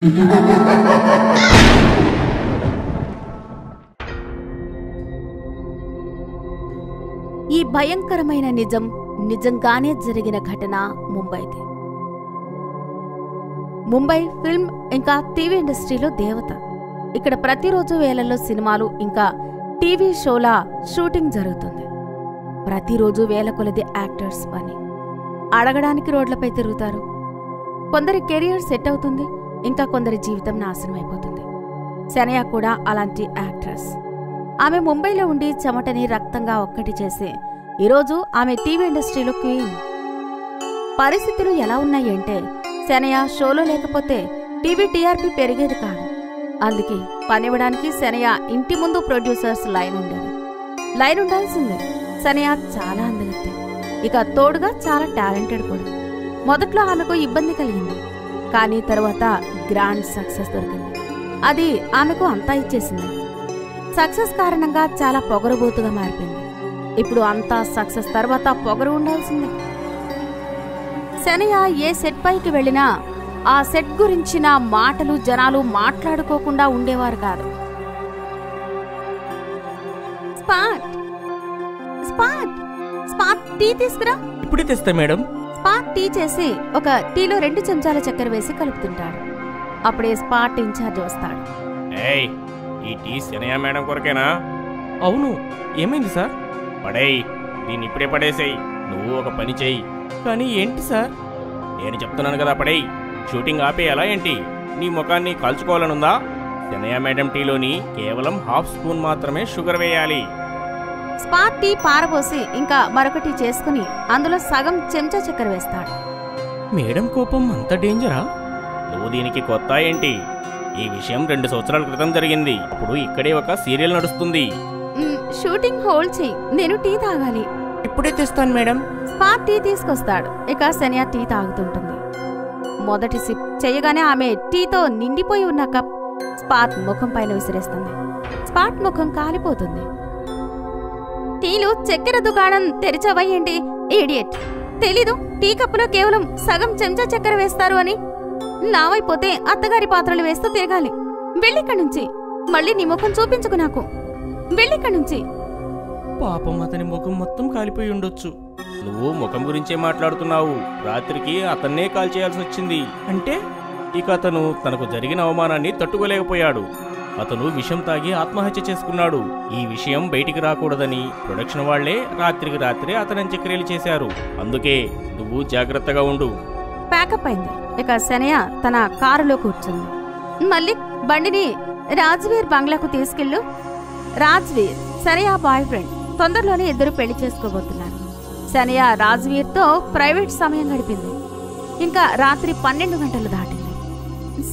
ఈ భయంకరమైన నిజం నిజంగానే జరిగిన ఘటన ముంబైది. ముంబై ఫిల్మ్ ఇంకా టీవీ ఇండస్ట్రీలో దేవత. ఇక్కడ ప్రతిరోజు వేలల్లో సినిమాలు ఇంకా టీవీ షోల షూటింగ్ జరుగుతుంది. ప్రతిరోజు వేల కొలది యాక్టర్స్ పని. అడగడానికి రోడ్లపై తిరుగుతారు. కొందరి కెరియర్ సెట్ అవుతుంది, ఇంకా కొందరి జీవితం నాశనం అయిపోతుంది. శనయ కూడా అలాంటి యాక్ట్రెస్. ఆమె ముంబైలో ఉండి చెమటని రక్తంగా ఒక్కటి చేసి ఈరోజు ఆమె టీవీ ఇండస్ట్రీలో క్వీన్. పరిస్థితులు ఎలా ఉన్నాయంటే శనయ షోలో లేకపోతే టీవీ టీఆర్పీ పెరిగేది కాదు. అందుకే పనివ్వడానికి శనయ ఇంటి ముందు ప్రొడ్యూసర్స్ లైన్ ఉండేది. లైన్ ఉండాల్సిందే. శనయ చాలా అందగత్తే, ఇక తోడుగా చాలా టాలెంటెడ్ కూడా. మొదట్లో ఆమెకు ఇబ్బంది కలిగింది, కానీ తర్వాత గ్రాండ్ సక్సెస్ దొరికింది. అది ఆమెకు అంతా ఇచ్చేసింది. సక్సెస్ కారణంగా చాలా పొగరుబోతుగా మారిపోయింది. ఇప్పుడు అంతా సక్సెస్ తర్వాత పొగరు ఉండాల్సిందే. శనయ ఏ సెట్ పైకి వెళ్ళినా ఆ సెట్ గురించిన మాటలు జనాలు మాట్లాడుకోకుండా ఉండేవారు కాదు. స్పాట్ స్పాట్ స్పాట్ టీ తీసుకురా. ఇప్పుడే తెస్తా మేడం. స్పాట్ టీ చేసి ఒక టీలో 2 చెంచాల చక్కెర వేసి కలుపుతుంటాడు. అప్పుడే స్పాట్ ఇన్ఛార్జ్ వస్తాడు. ఏయ్, ఈ టీ శనయ మేడం కొరకేనా? అవును, ఏమైంది సార్? పడేయ్, దీన్ని ఇప్పుడే పడేసేయి. నువ్వు ఒక పని చెయ్యి. కానీ ఏంటి సార్? నేను చెప్తున్నాను కదా, పడేయ్. షూటింగ్ ఆపేయాలా ఏంటి? నీ ముఖాన్ని కాల్చుకోవాలనుందా? శనయ మేడం టీలోని కేవలం ½ స్పూన్ మాత్రమే షుగర్ వేయాలి. స్పాట్ టీ పారబోసి ఇంకా మరొక టీ చేసుకుని అందులో సగం చెంచా చక్కెర వేస్తాడు. మేడం కోపం అంత డేంజరా? నువ్వు దీనికి కొత్త ఏంటి? ఈ విషయం 2 సంవత్సరాల క్రితం జరిగింది. అప్పుడు ఇక్కడే ఒక సీరియల్ నడుస్తుంది. షూటింగ్ హోల్డ్ చెయ్యి, నేను టీ తాగాలి. ఇప్పుడే తెస్తాను మేడం. స్పాట్ టీ తీసుకొస్తాడు. ఇక శనయ టీ తాగుతుంటుంది. మొదటి సిప్ చేయగానే ఆమె టీతో నిండిపోయి ఉన్న కప్ స్పాట్ ముఖం పైన విసిరేస్తుంది. స్పాట్ ముఖం కాలిపోతుంది. టీలు చక్కెర దుకాణం తెరిచావయ్యేంటి ఈడియట్? తెలీదు టీ కప్పులో కేవలం సగం చెంచా చక్కెర వేస్తారు అని? లావైపోతే అత్తగారి పాత్రలు వేస్తూ తిరగాలి. వెళ్ళిక్కడి నుంచి. మళ్ళీ నీ ముఖం చూపించుకు నాకు. వెళ్ళిక్కడి నుంచి. పాపం, అతని ముఖం మొత్తం కాలిపోయి ఉండొచ్చు. నువ్వు ముఖం గురించే మాట్లాడుతున్నావు. రాత్రికి అతన్నే కాల్ చేయాల్సి వచ్చింది. అంటే ఇక అతను తనకు జరిగిన అవమానాన్ని తట్టుకోలేకపోయాడు. అతను విషం తాగి ఆత్మహత్య చేసుకున్నాడు. ఈ విషయం బయటికి రాకూడదని ప్రొడక్షన్ వాళ్లే రాత్రికి రాత్రే అతని అంత్యక్రియలు చేశారు. అందుకే నువ్వు జాగ్రత్తగా ఉండు. ప్యాకప్ అయింది. ఇక శనయ తన కారులో కూర్చుంది. మళ్ళీ బండిని రాజ్వీర్ బంగ్లాకు తీసుకెళ్ళు. Rajveer Shanaya boyfriend. తొందరలోనే ఇద్దరు పెళ్లి చేసుకోబోతున్నారు. శనయ రాజ్వీర్తో ప్రైవేట్ సమయం గడిపింది. ఇంకా రాత్రి 12 గంటలు దాటింది.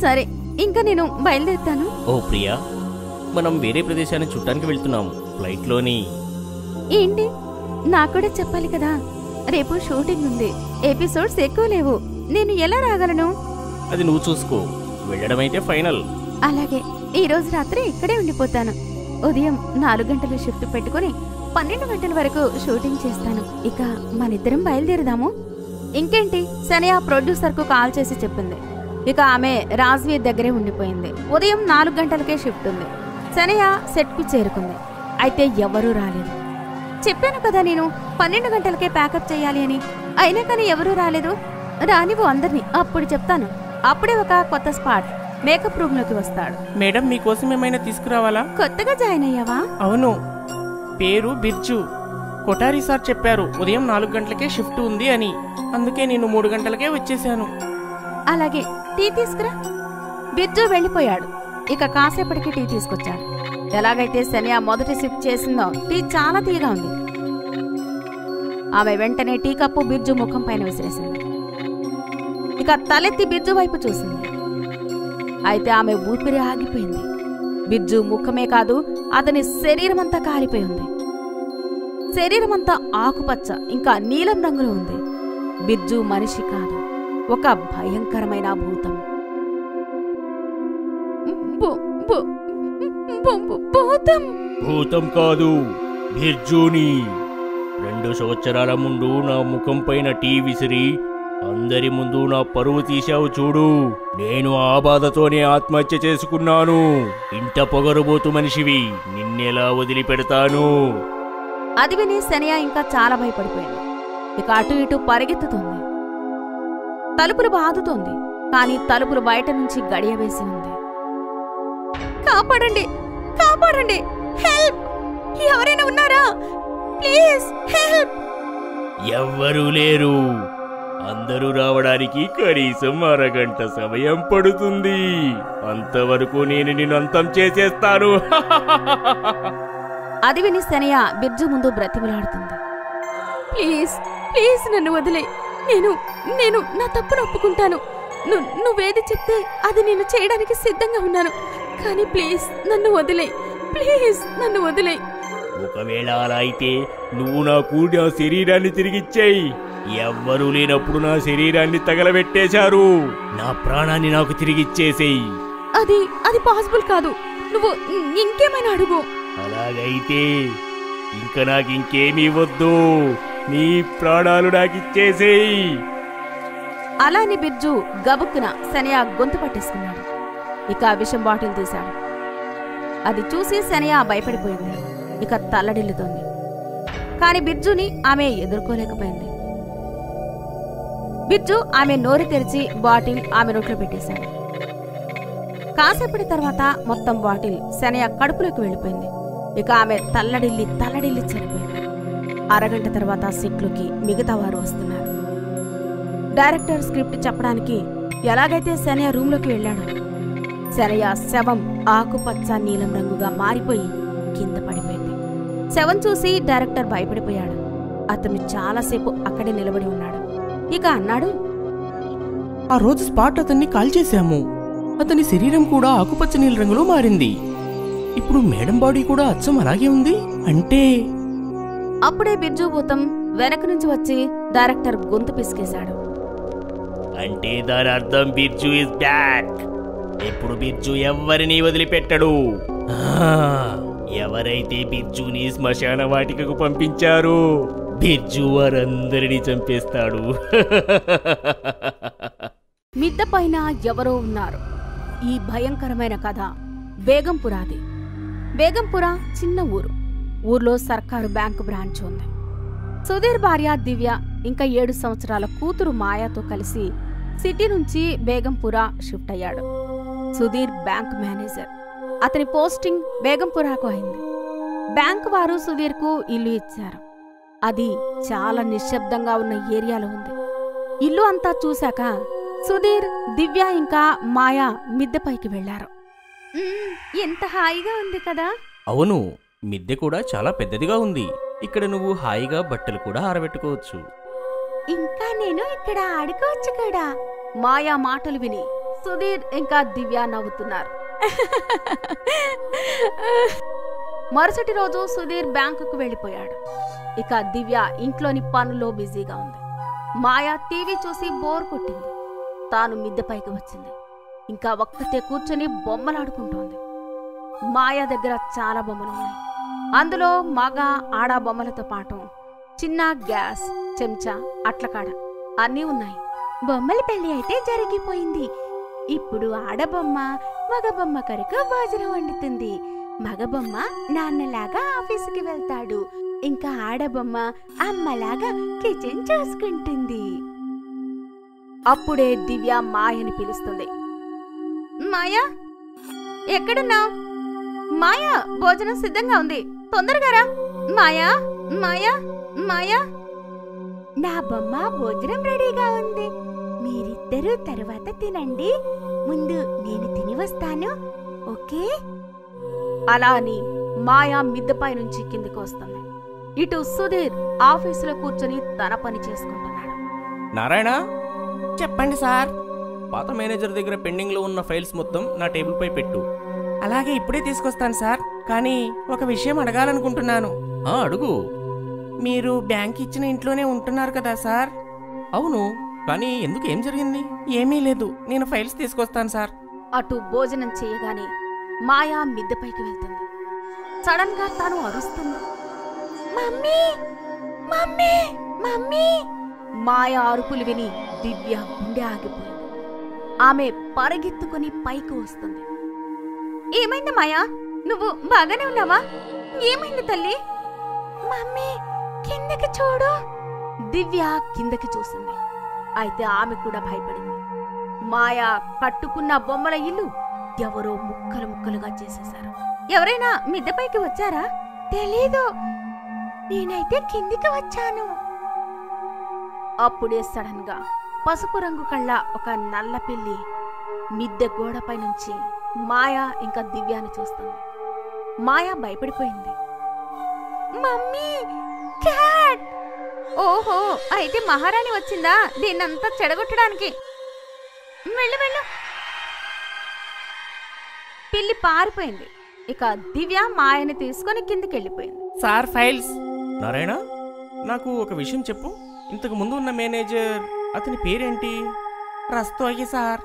సరే, ఇంకా నేను బయలుదేరుతాను. ఓ ప్రియా, మనం వేరే ప్రదేశాన్ని చుట్టానికి వెళ్తున్నాము. ఫ్లైట్లోని. ఏంటి? నాకు కూడా చెప్పాలి కదా. రేపు షూటింగ్ ఉంది. ఎపిసోడ్స్ ఎక్కువ లేవు. నేను ఎలా రాగలను? అది నువ్వు చూసుకో. వెళ్ళడమైతే ఫైనల్. అలాగే, ఈ రోజు రాత్రి ఇక్కడే ఉండిపోతాను. ఉదయం 4 గంటల షిఫ్ట్ పెట్టుకుని 12 గంటల వరకు షూటింగ్ చేస్తాను. ఇక మనిద్దరం బయలుదేరదాము. ఇంకేంటి? శనయ ప్రొడ్యూసర్ కు కాల్ చేసి చెప్పింది. ఇక ఆమె రాజ్వీర్ దగ్గరే ఉండిపోయింది. ఉదయం 4 గంటలకే షిఫ్ట్ ఉంది. శనయ సెట్ కు చేరుకుంది. అయితే ఎవరూ రాలేదు. చెప్పాను కదా నేను 12 గంటలకే ప్యాకప్ చేయాలి అని. అయినా కానీ ఎవరూ రాలేదు. రానివ్వు అందరినీ, అప్పుడు చెప్తాను. అప్పుడే ఒక కొత్త స్పాట్ మేకప్ రూమ్ లోకి వస్తాడు. మేడం, మీకోసం ఏమైనా తీసుకురావాలా? కొత్తగా జాయిన్ అయ్యావా? అవును, పేరు బిర్జు. కొఠారి సార్ చెప్పారు ఉదయం 4 గంటలకే షిఫ్ట్ ఉంది అని. అందుకే నేను 3 గంటలకే వచ్చేసాను. అలాగే, టీ తీసుకురా. బిర్జు వెళ్ళిపోయాడు. ఇక కాసేపటికి టీ తీసుకొచ్చాడు. ఎలాగైతే శనయ మొదటి సిప్ చేసిందో టీ చాలా తీయగా ఉంది. ఆమె వెంటనే టీ కప్పు బిర్జు ముఖం పైన విసిరేసింది. ఇక తలెత్తి బిర్జు వైపు చూసింది. అయితే ఆమె ఊపిరి ఆగిపోయింది. బిర్జు ముఖమే కాదు, అతని శరీరమంతా కాలిపోయింది. శరీరమంతా ఆకుపచ్చ ఇంకా నీలం రంగులో ఉంది. బిర్జు మనిషి కాదు, ఒక భయంకరమైన భూతం. భూతం భూతం కాదు, బిర్జుని. 2 సంవత్సరాల ముందు నా ముఖం పైన టీ విసిరి అందరి ముందు నా పరువు తీశావు చూడు. నేను ఆ బాధతోనే ఆత్మహత్య చేసుకున్నాను. ఇంట పొగరుబోతు మనిషివి, నిన్నెలా వదిలిపెడతాను? అది విని శనియా ఇంకా చాలా భయపడిపోయింది. ఇక అటు ఇటు పరిగెత్తుతుంది. తలుపులు బాదుతోంది, కానీ తలుపులు బయట నుంచి గడియ వేసి ఉంది. కాపాడండి, కాపాడండి, హెల్ప్! ఎవరైనా ఉన్నారా? Please help! ఎవ్వరూ లేరు. అందరూ రావడానికి కనీసం అరగంట సమయం పడుతుంది. అంతవరకు నేను నిన్ను అంతం చేసేస్తాను. అది విని శనియా బిర్జు ముందు బ్రతిమలాడుతుంది. ప్లీజ్ ప్లీజ్ నన్ను వదిలే. నేను నా తప్పును ఒప్పుకుంటాను. నువ్వేది చెప్తే అది నేను చేయడానికి సిద్ధంగా ఉన్నాను. కానీ ప్లీజ్ నన్ను వదిలే, ప్లీజ్ నన్ను వదిలే. ఒకవేళ అలా అయితే నువ్వు నాకు నా శరీరాన్ని తిరిగిచ్చేయి. ఎవ్వరూ లేనప్పుడు నా శరీరాన్ని తగలబెట్టేశారు. నా ప్రాణాన్ని నాకు తిరిగిచ్చేసేయి. అది పాసిబుల్ కాదు. నువ్వు ఇంకేమైనా అడుగు. అలాగైతే ఇంక నాకింకేమీ వద్దు. నీ ప్రాణాలు నాకిచ్చేసేయి. అలాని బిర్జు గబుక్కున శనియా గొంతు పట్టేసుకున్నాడు. ఇక విషం బాటిల్ తీశాడు. అది చూసి శనియా భయపడిపోయింది. ఇక తల్లడిల్లుతోంది. కాని బిర్జుని ఆమె ఎదుర్కోలేకపోయింది. బిర్జు ఆమె నోరు తెరిచి బాటిల్ ఆమె నోట్లో పెట్టేశాడు. కాసేపటి తర్వాత మొత్తం బాటిల్ శనియా కడుపులోకి వెళ్ళిపోయింది. ఇక ఆమె తల్లడిల్లి చనిపోయింది. అరగంట తర్వాత సెట్లోకి మిగతా వారు వస్తున్నారు. డైరెక్టర్ స్క్రిప్ట్ చెప్పడానికి ఎలాగైతే శనియా రూంలోకి వెళ్ళాడు. శనియా శవం ఆకుపచ్చ నీలం రంగుగా మారిపోయి కింద పడిపోయింది. శవం చూసి డైరెక్టర్ భయపడిపోయాడు. అతను చాలాసేపు అక్కడే నిలబడి ఉన్నాడు. ఇక అన్నాడు, ఆ రోజు స్పాట్ అతన్ని కాల్చేశాము. అతని శరీరం కూడా ఆకుపచ్చ నీల రంగులో మారింది. ఇప్పుడు మేడం బాడీ కూడా అచ్చం అలాగే ఉంది అంటే. అప్పుడే బిర్జు భూతం వెనక నుంచి వచ్చి డైరెక్టర్ గొంతు పిసికేశాడు. అంటే దాని అర్థం బిర్జు ఇస్ బ్యాక్. ఇప్పుడు బిర్జు ఎవ్వరిని వదిలిపెట్టడు. ఎవరైతే బిర్జుని శ్మశాన వాటికకు పంపించారో బిర్జు వారందరినీ చంపేస్తాడు. మిద్దె పైన ఎవరో ఉన్నారు. ఈ భయంకరమైన కథ బేగంపురాది. బేగంపుర చిన్న ఊరు. ఊర్లో సర్కారు బ్యాంకు బ్రాంచ్ ఉంది. సుధీర్ భార్య దివ్య ఇంకా 7 సంవత్సరాల కూతురు మాయాతో కలిసి సిటీ నుంచి బేగంపుర షిఫ్ట్ అయ్యాడు. Sudheer bank manager. అతని పోస్టింగ్ బేగంపురాకు అయింది. బ్యాంకు వారు సుధీర్కు ఇల్లు ఇచ్చారు. అది చాలా నిశ్శబ్దంగా ఉన్న ఏరియాలో ఉంది. ఇల్లు అంతా చూశాక సుధీర్, దివ్య ఇంకా మాయా మిద్దెపైకి వెళ్లారు. ఎంత హాయిగా ఉంది కదా. అవును, మిద్దె కూడా చాలా పెద్దదిగా ఉంది. ఇక్కడ నువ్వు హాయిగా బట్టలు కూడా ఆరబెట్టుకోవచ్చు. ఇంకా నేను ఇక్కడ ఆడుకోవచ్చు కూడా. మాయా మాటలు విని సుధీర్ ఇంకా దివ్య నవ్వుతున్నారు. మరుసటి రోజు సుధీర్ బ్యాంకుకు వెళ్లిపోయాడు. ఇక దివ్య ఇంట్లోని పనుల్లో బిజీగా ఉంది. మాయా టీవీ చూసి బోర్ కొట్టింది. తాను మిద్దెపైకి వచ్చింది. ఇంకా ఒక్కతే కూర్చొని బొమ్మలాడుకుంటోంది. మాయా దగ్గర చాలా బొమ్మలున్నాయి. అందులో మగ ఆడ బొమ్మలతో పాటు చిన్న గ్యాస్, చెంచా, అట్లకాడ అన్నీ ఉన్నాయి. బొమ్మల పెళ్లి అయితే జరిగిపోయింది. ఇప్పుడు ఆడబొమ్మ మగబొమ్మ కొరకు భోజనం వండుతుంది. మగబొమ్మ నాన్నలాగా ఆఫీసుకి వెళ్తాడు. ఇంకా ఆడబొమ్మ అమ్మలాగా కిచెన్ చూసుకుంటుంది. అప్పుడే దివ్య మాయని పిలుస్తుంది. మాయా, ఎక్కడున్నావు? మాయా, భోజనం సిద్ధంగా ఉంది, తొందరగా రా. మాయా, మాయా, మాయా. నా బొమ్మ భోజనం రెడీగా ఉంది. మీరిద్దరూ తరువాత తినండి. ముందు నేను తిని వస్తాను, ఓకే? అలా అని మాయా మిద్దెపై నుంచి కిందికి వస్తుంది. ఇటు సుధీర్ ఆఫీసులో కూర్చొని తన పని చేసుకుంటున్నాడు. నారాయణ, చెప్పండి సార్. పాత మేనేజర్ దగ్గర పెండింగ్ లో ఉన్న ఫైల్స్ మొత్తం నా టేబుల్ పై పెట్టు. అలాగే ఇప్పుడే తీసుకొస్తాను సార్. కానీ ఒక విషయం అడగాలనుకుంటున్నాను. అడుగు. మీరు బ్యాంక్ ఇచ్చిన ఇంట్లోనే ఉంటున్నారు కదా సార్? అవును, కానీ ఎందుకు, ఏం జరిగింది? ఏమీ లేదు, నేను ఫైల్స్ తీసుకొస్తాను సార్. అటు భోజనం చేయగానే మాయా మిద్దెపైకి వెళ్తుంది. సడన్ గా తాను అరుస్తుంది. Mummy, mummy, mummy. మాయ అరుపులు విని దివ్య గుండె ఆగిపోయింది. ఆమె పరిగెత్తుకుని పైకి వస్తుంది. ఏమైంది మాయా? నువ్వు బాగానే ఉన్నావా? ఏమైంది తల్లి? మమ్మీ కిందకి చూడు. దివ్య కిందకి చూసింది. అయితే ఆమె కూడా భయపడింది. మాయా కట్టుకున్న బొమ్మల ఇల్లు ఎవరో ముక్కలు ముక్కలుగా చేసేశారు. ఎవరైనా మిద్దెపైకి వచ్చారా? తెలీదు, నేనైతే కిందికి వచ్చాను. అప్పుడే సడన్ గా పసుపు రంగు కళ్ళ ఒక నల్ల పిల్లి మిద్దె గోడపై నుంచి మాయా ఇంకా దివ్యాని చూస్తుంది. మాయా భయపడిపోయింది. Mummy, cat! ఓహో, అయితే మహారాణి వచ్చిందా దీన్నంతా చెడగొట్టడానికి? వెళ్ళు వెళ్ళు. పిల్లి పారిపోయింది. ఇక దివ్య మాయని తీసుకొని కిందికెళ్ళిపోయింది. Sir files. నారాయణ, నాకు ఒక విషయం చెప్పు. ఇంతకు ముందు ఉన్న మేనేజర్ అతని పేరేంటి? రస్తోగి సార్.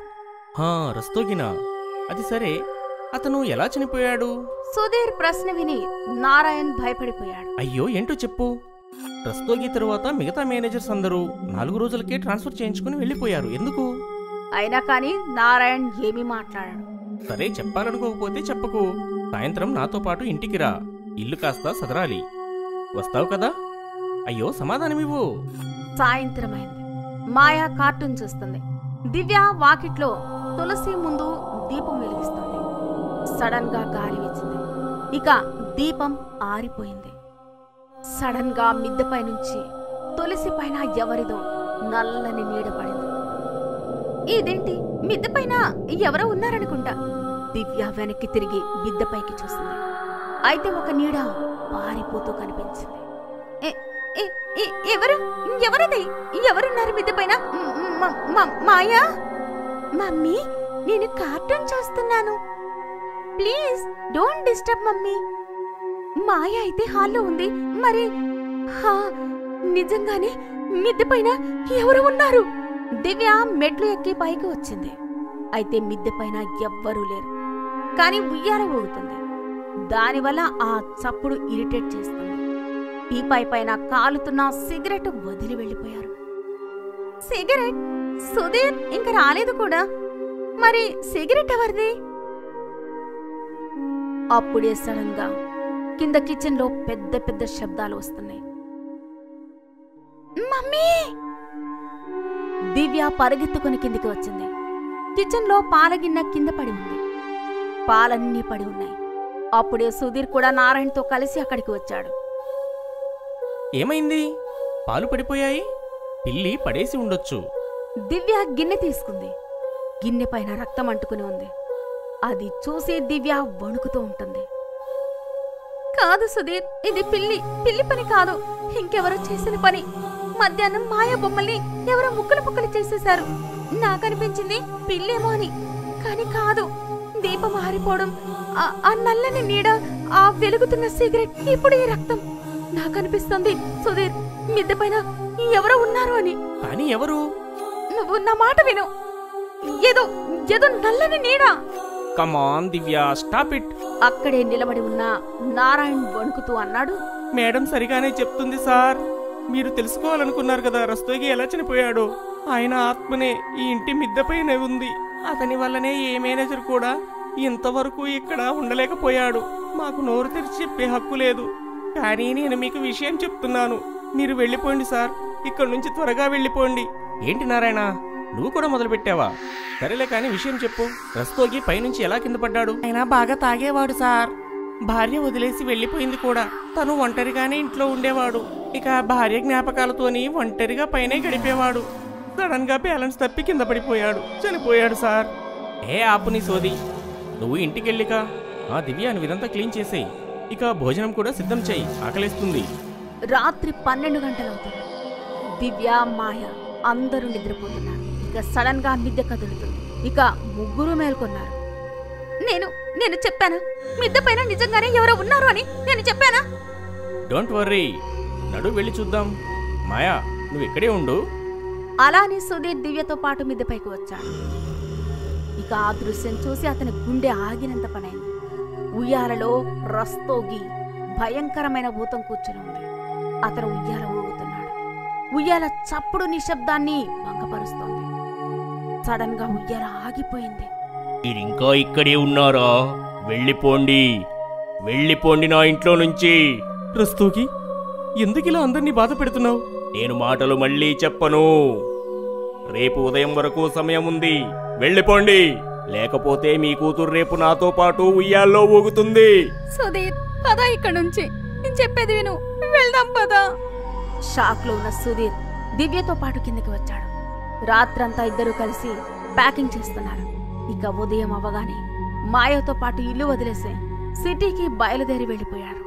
రస్తోగినా? అది సరే, అతను ఎలా చనిపోయాడు? సుధీర్ ప్రశ్న విని నారాయణ్ భయపడిపోయాడు. అయ్యో, ఏంటో చెప్పు. రస్తోగి తరువాత మిగతా మేనేజర్స్ అందరూ 4 రోజులకే ట్రాన్స్ఫర్ చేయించుకుని వెళ్ళిపోయారు. ఎందుకు? అయినా కానీ నారాయణ్ ఏమీ మాట్లాడాడు. సరే, చెప్పాలనుకోకపోతే చెప్పకు. సాయంత్రం నాతో పాటు ఇంటికి రా. ఇల్లు కాస్త సదరాలి. వస్తావు కదా? అయ్యో, సమాధానమివ్వు. సాయంత్రమైంది. మాయా కార్టూన్ చూస్తుంది. దివ్య వాకిట్లో తులసి ముందు దీపం వెలిగిస్తుంది. సడన్ గా గాలి వీచింది. ఇక దీపం ఆరిపోయింది. సడన్ గా మిద్దెపై నుంచి తులసి పైన ఎవరిదో నల్లని నీడ పడింది. ఇదేంటి, మిద్దెపైన ఎవరో ఉన్నారనుకుంటా. దివ్య వెనక్కి తిరిగి మిద్దెపైకి చూసింది. అయితే ఒక నీడ పారిపోతూ కనిపించింది. ఎవరది? ఎవరున్నారు మిద్దెపైన? మాయా? మమ్మీ, నేను కార్టూన్ చూస్తున్నాను. Please don't disturb mummy. Maya అయితే హాల్లో ఉంది. మరి నిజంగానే మిద్దెపైన ఎవరు ఉన్నారు? దివ్య మెట్లు ఎక్కి పైకి వచ్చింది. అయితే మిద్దెపైన ఎవ్వరూ లేరు. కాని ఉయ్యాల ఊగుతుంది. దానివల్ల ఆ చప్పుడు ఇరిటేట్ చేస్తుంది. టీపై పైన కాలుతున్న సిగరెట్ వదిలి వెళ్ళిపోయారు. సిగరెట్? సుధీర్ ఇంక రాలేదు కూడా. మరి సిగరెట్ ఎవరిది? అప్పుడే సడన్ గా కింద కిచెన్ లో పెద్ద పెద్ద శబ్దాలు వస్తున్నాయి. మమ్మీ! దివ్య పరిగెత్తుకుని కిందికి వచ్చింది. కిచెన్ లో పాలగిన్నె కింద పడి ఉంది. పాలన్నీ పడి ఉన్నాయి. అప్పుడే సుధీర్ కూడా నారాయణ్తో కలిసి అక్కడికి వచ్చాడు. ఏమైంది? పాలు పడిపోయాయి. పిల్లి పడేసి ఉండొచ్చు. దివ్య గిన్నె తీసుకుంది. గిన్నె పైన రక్తం అంటుకుని ఉంది. అది చూసి దివ్య వణుకుతూ ఉంటుంది. కాదు సుధీర్, ఇది పిల్లి పని కాదు. ఇంకెవరో చేసిన పని. మధ్యాహ్నం మాయా బొమ్మల్ని ఎవరో ముక్కలు ముక్కలు చేసేశారు. నాకనిపించింది పిల్లేమో అని. కాని కాదు. దీపం ఆరిపోవడం, ఆ నల్లని నీడ, ఆ వెలుగుతున్న సిగరెట్, ఇప్పుడు ఈ రక్తం. నాకనిపిస్తుంది సుధీర్, మిద్దె పైన ఎవరో ఉన్నారు అని. కానీ ఎవరు? నువ్వు నా మాట విను. ఏదో నల్లని నీడ. కమాన్ దివ్య, స్టాప్ ఇట్. అక్కడే నిలబడి ఉన్న నారాయణ్ వణుకుతూ అన్నాడు. మేడం సరిగానే చెప్తుంది సార్. మీరు తెలుసుకోవాలనుకున్నారు కదా రస్తోగి ఎలా చనిపోయాడో. ఆయన ఆత్మనే ఈ ఇంటి మిద్దెపైనే ఉంది. అతని వల్లనే ఏ మేనేజర్ కూడా ఇంతవరకు ఇక్కడ ఉండలేకపోయాడు. మాకు నోరు తెరిచి చెప్పే హక్కు లేదు. కానీ నేను మీకు విషయం చెప్తున్నాను. మీరు వెళ్ళిపోండి సార్. ఇక్కడి నుంచి త్వరగా వెళ్ళిపోండి. ఏంటి నారాయణ, నువ్వు కూడా మొదలు పెట్టావా? సరేలే, కానీ విషయం చెప్పు. రస్తోగి పైనుంచి ఎలా కింద పడ్డాడు? ఆయన బాగా తాగేవాడు సార్. భార్య వదిలేసి వెళ్ళిపోయింది కూడా. తను ఒంటరిగానే ఇంట్లో ఉండేవాడు. ఇక భార్య జ్ఞాపకాలతోని ఒంటరిగా పైనే గడిపేవాడు. సడన్ గా బ్యాలెన్స్ తప్పి కింద పడిపోయాడు. చనిపోయాడు సార్. ఆపు నీ సోది. నువ్వు ఇంటికెళ్ళిక దివ్య, నువ్వు ఇదంతా క్లీన్ చేసేయి. ఇక భోజనం కూడా సిద్ధం చేయి, ఆకలిస్తుంది. రాత్రి 12 గంటలవుతుంది. దివ్య, మాయ అందరూ నిద్రపోతున్నారు. ఇక సడన్ గా మిద్దె కదులుతుంది. ఇక ముగ్గురు మేల్కొన్నారు. నేను చెప్పానా మిద్దె పైన నిజంగానే ఎవరో ఉన్నారు అని? నేను చెప్పానా? డోంట్ వర్రీ, నడు వెళ్ళి చూద్దాం. మాయా, నువ్వు ఇక్కడే ఉండు. అలానే సుధీర్ దివ్యతో పాటు మిద్దెపైకి వచ్చాడు. ఇక ఆ దృశ్యం చూసి అతని గుండె ఆగినంత పనైంది. ఉయ్యాలలో రస్తోగి భయంకరమైన భూతం కూర్చుని ఉంది. అతను ఉయ్యాల ఊగుతున్నాడు. ఉయ్యాల చప్పుడు నిశ్శబ్దాన్ని భంగపరుస్తోంది. సడన్ గా ఉయ్యాల ఆగిపోయింది. మీరింకా ఇక్కడే ఉన్నారా? వెళ్ళిపోండి, వెళ్ళిపోండి నా ఇంట్లో నుంచి. రస్తోగి, ఎందుకిలా అందరినీ బాధ పెడుతున్నావు? నేను మాటలు మళ్ళీ చెప్పను. రేపు ఉదయం వరకు సమయం ఉంది. వెళ్ళిపోండి, లేకపోతే మీ కూతురు రేపు నాతో పాటు ఉయ్యాల్లో ఊగుతుంది. సుధీర్, పద ఇక్కడ నుంచి. నేను చెప్పేది విను, వెళ్దాం పదా. షాక్ లో ఉన్న సుధీర్ దివ్యతో పాటు కిందకి వచ్చాడు. రాత్రంతా ఇద్దరు కలిసి ప్యాకింగ్ చేస్తున్నారు. ఇక ఉదయం అవ్వగానే మాయతో పాటు ఇల్లు వదిలేసి సిటీకి బయలుదేరి వెళ్ళిపోయారు.